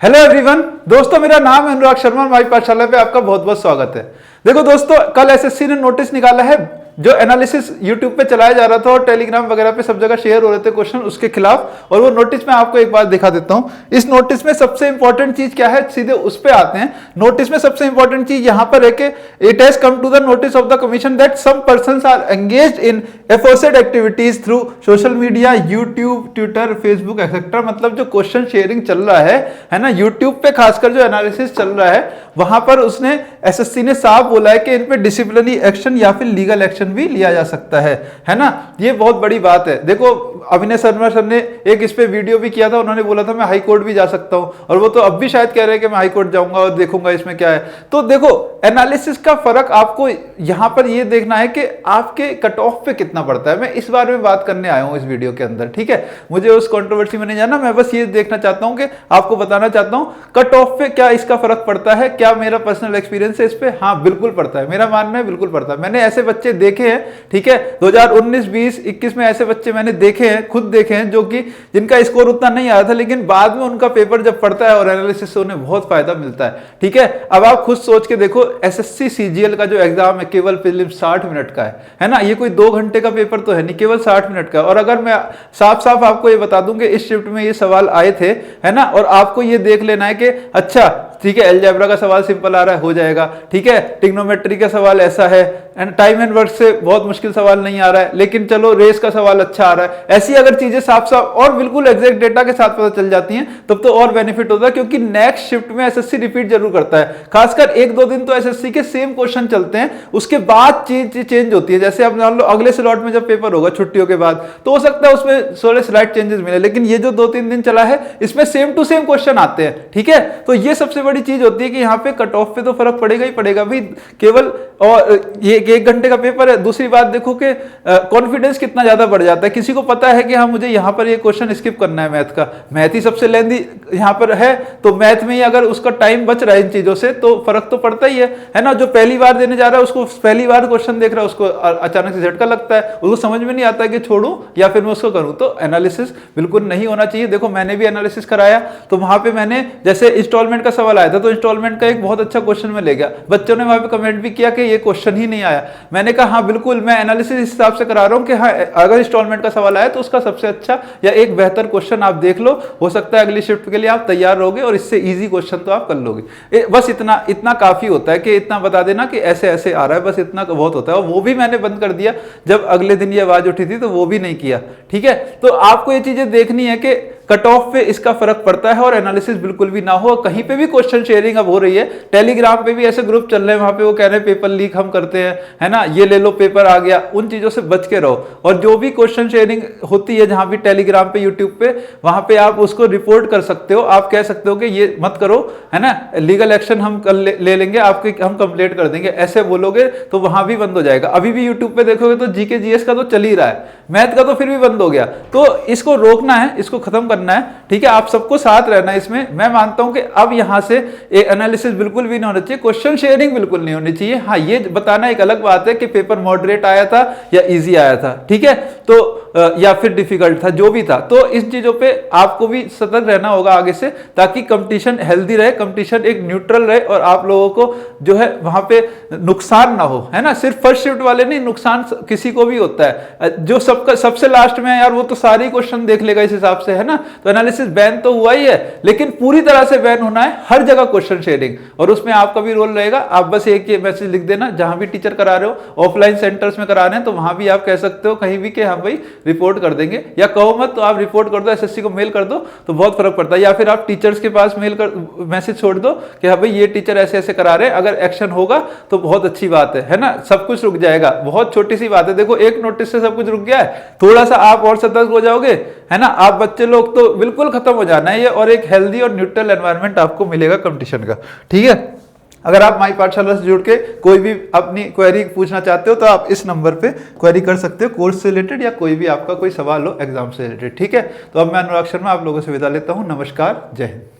Hello everyone, दोस्तों मेरा नाम है अनुराग शर्मा। माई पाठशाला पे आपका बहुत बहुत स्वागत है। देखो दोस्तों, कल एसएससी ने नोटिस निकाला है जो एनालिसिस यूट्यूब पे चलाया जा रहा था और टेलीग्राम वगैरह पे सब जगह शेयर हो रहे थे क्वेश्चन उसके खिलाफ, और वो नोटिस में आपको एक बार दिखा देता हूं। इस नोटिस में सबसे इंपॉर्टेंट चीज क्या है, सीधे उस पे आते हैं। नोटिस में सबसे इंपॉर्टेंट चीज यहां पर है कि it has come to the notice of the commission that some persons are engaged in aforesaid activities through social media, YouTube, Twitter, Facebook etcetera. मतलब जो क्वेश्चन शेयरिंग चल रहा है ना, यूट्यूब पे खासकर जो एनालिसिस चल रहा है वहां पर उसने एसएससी ने साफ बोला है कि इन पे डिसिप्लिनरी एक्शन या फिर लीगल एक्शन भी लिया जा सकता है ना। ये बहुत बड़ी बात है। देखो अभिनय शर्मा सर ने एक इस पे वीडियो भी किया था, उन्होंने बोला था मैं हाई कोर्ट भी जा सकता हूं, और वो तो अब भी शायद कह रहे हैं कि मैं हाई कोर्ट जाऊंगा और देखूंगा इसमें क्या है। तो देखो एनालिसिस का फर्क आपको यहां पर ये देखना है कि आपके कट ऑफ पे कितना पड़ता है। मैं इस बारे में बात करने आया हूं इस वीडियो के अंदर, ठीक है। मुझे उस कंट्रोवर्सी में नहीं जाना, मैं बस ये देखना चाहता हूं कि आपको बताना चाहता हूं कट ऑफ पे क्या इसका फर्क पड़ता है। क्या मेरा पर्सनल एक्सपीरियंस है इस पे? हाँ बिल्कुल पड़ता है, मेरा मानना है बिल्कुल पड़ता है। मैंने ऐसे बच्चे देखे हैं, ठीक है, 2019, 20, 21 में ऐसे बच्चे मैंने देखे हैं, खुद देखे हैं, जो कि जिनका स्कोर उतना नहीं आया था, लेकिन बाद में उनका पेपर जब पड़ता है और एनालिसिस से उन्हें बहुत फायदा मिलता है, ठीक है। अब आप खुद सोच के देखो, एसएससी सीजीएल का जो एग्जाम है केवल प्रीलिम्स 60 मिनट का है ना। ये कोई 2 घंटे का पेपर तो है नहीं, केवल 60 मिनट का। और अगर मैं साफ साफ आपको ये बता दूं कि इस शिफ्ट में ये सवाल आए थे, है ना, और आपको ये देख लेना है कि अच्छा ठीक है, अलजेब्रा का सवाल सिंपल आ रहा है, हो जाएगा, ठीक है, ट्रिग्नोमेट्री का सवाल ऐसा है, एंड टाइम एंड वर्क से बहुत मुश्किल सवाल नहीं आ रहा है, लेकिन चलो रेस का सवाल अच्छा आ रहा है। ऐसी अगर चीजें साफ साफ और बिल्कुल एग्जैक्ट डेटा के साथ पता चल जाती हैं तब तो और बेनिफिट होता है, क्योंकि नेक्स्ट शिफ्ट में एसएससी रिपीट जरूर करता है। खासकर 1-2 दिन तो एसएससी के सेम क्वेश्चन चलते हैं, उसके बाद चीज चेंज होती है। जैसे आप मान लो अगले स्लॉट में जब पेपर होगा छुट्टियों के बाद, तो हो सकता है उसमें थोड़े स्लाइड चेंजेस मिले, लेकिन ये जो 2-3 दिन चला है इसमें सेम टू सेम क्वेश्चन आते हैं, ठीक है। तो ये सबसे बड़ी चीज होती है कि यहाँ पे कट ऑफ पे तो फर्क पड़ेगा ही पड़ेगा भी, केवल और ये 1 घंटे का पेपर है। दूसरी बात देखो कि कॉन्फिडेंस कितना ज्यादा बढ़ जाता है। किसी को पता है कि हाँ मुझे यहाँ पर ये क्वेश्चन स्किप करना है, मैथ का, मैथ ही सबसे लेंदी यहाँ पर है, तो मैथ में ही अगर उसका टाइम बच रहा है इन चीजों से तो फर्क तो पड़ता ही है ना। जो पहली बार देने जा रहा है उसको पहली बार क्वेश्चन देख रहा है, उसको अचानक से झटका लगता है, उसको समझ में नहीं आता है कि छोड़ूं या फिर मैं उसको करूं। तो एनालिसिस बिल्कुल नहीं होना चाहिए। देखो मैंने भी एनालिसिस कराया, तो वहां पे मैंने जैसे इंस्टॉलमेंट का सवाल आया था, तो इंस्टॉलमेंट का एक बहुत अच्छा क्वेश्चन में ले गया। बच्चों ने वहां पे कमेंट भी किया कि ये क्वेश्चन ही नहीं आया। मैंने कहा हाँ बिल्कुल, मैं एनालिसिस इस हिसाब से करा रहा हूं कि हाँ अगर इंस्टॉलमेंट का सवाल आया तो उसका सबसे अच्छा या एक बेहतर क्वेश्चन आप देख लो, हो सकता है अगली शिफ्ट के लिए आप तैयार रहोगे और इससे इजी क्वेश्चन तो आप कर लोगे। बस इतना काफी होता है कि इतना बता देना कि ऐसे ऐसे आ रहा है, बस इतना बहुत होता है। और वो भी मैंने बंद कर दिया जब अगले दिन ये आवाज उठी थी, तो वो भी नहीं किया, ठीक है। तो आपको ये चीजें देखनी है कि कट ऑफ पे इसका फर्क पड़ता है और एनालिसिस बिल्कुल भी ना हो। कहीं पे भी क्वेश्चन शेयरिंग अब हो रही है, टेलीग्राम पे भी ऐसे ग्रुप चल रहे हैं, वहां पे वो कह रहे हैं पेपर लीक हम करते हैं, है ना, ये ले लो पेपर आ गया। उन चीजों से बच के रहो। और जो भी क्वेश्चन शेयरिंग होती है जहां भी टेलीग्राम पे, यूट्यूब पे, वहां पे आप उसको रिपोर्ट कर सकते हो। आप कह सकते हो कि ये मत करो, है ना, लीगल एक्शन हम ले लेंगे, आपके हम कंप्लेंट कर देंगे। ऐसे बोलोगे तो वहां भी बंद हो जाएगा। अभी भी यूट्यूब पे देखोगे तो जीके जीएस का तो चल ही रहा है, मैथ का तो फिर भी बंद हो गया। तो इसको रोकना है, इसको खत्म करना है, ठीक है। आप सबको साथ रहना है इसमें। मैं मानता हूं कि अब यहां से एनालिसिस बिल्कुल भी नहीं होना चाहिए, क्वेश्चन शेयरिंग बिल्कुल नहीं होनी चाहिए। हाँ ये बताना एक अलग बात है कि पेपर मॉडरेट आया था या इजी आया था, ठीक है, तो या फिर डिफिकल्ट था, जो भी था। तो इस चीजों पे आपको भी सतर्क रहना होगा आगे से, ताकि कंपटीशन हेल्दी रहे, कंपटीशन एक न्यूट्रल रहे और आप लोगों को जो है वहां पे नुकसान ना हो, है ना। सिर्फ फर्स्ट शिफ्ट वाले नहीं, नुकसान किसी को भी होता है। जो सबका सबसे लास्ट में है यार, वो तो सारे क्वेश्चन देख लेगा इस हिसाब से, है ना। तो एनालिसिस बैन तो हुआ ही है, लेकिन पूरी तरह से बैन होना है हर जगह क्वेश्चन शेयरिंग, और उसमें आपका भी रोल रहेगा। आप बस एक ये मैसेज लिख देना, जहां भी टीचर करा रहे हो, ऑफलाइन सेंटर्स में करा रहे हैं तो वहां भी आप कह सकते हो कहीं भी कि हाँ भाई रिपोर्ट कर देंगे, या कहो मत तो आप रिपोर्ट कर दो, एसएससी को मेल कर दो, तो बहुत फर्क पड़ता है। या फिर आप टीचर्स के पास मेल कर मैसेज छोड़ दो कि हाँ भाई ये टीचर ऐसे ऐसे करा रहे हैं, अगर एक्शन होगा तो बहुत अच्छी बात है ना, सब कुछ रुक जाएगा। बहुत छोटी सी बात है, देखो एक नोटिस से सब कुछ रुक गया है। थोड़ा सा आप और सतर्क हो जाओगे, है ना, आप बच्चे लोग तो बिल्कुल खत्म हो जाना है ये, और एक हेल्दी और न्यूट्रल एनवायरनमेंट आपको मिलेगा कंपटीशन का, ठीक है। अगर आप माई पाठशाला से जुड़ के कोई भी अपनी क्वेरी पूछना चाहते हो तो आप इस नंबर पे क्वेरी कर सकते हो, कोर्स से रिलेटेड या कोई भी आपका कोई सवाल हो एग्जाम से रिलेटेड, ठीक है। तो अब मैं अनुराग शर्मा आप लोगों से विदा लेता हूं। नमस्कार, जय हिंद।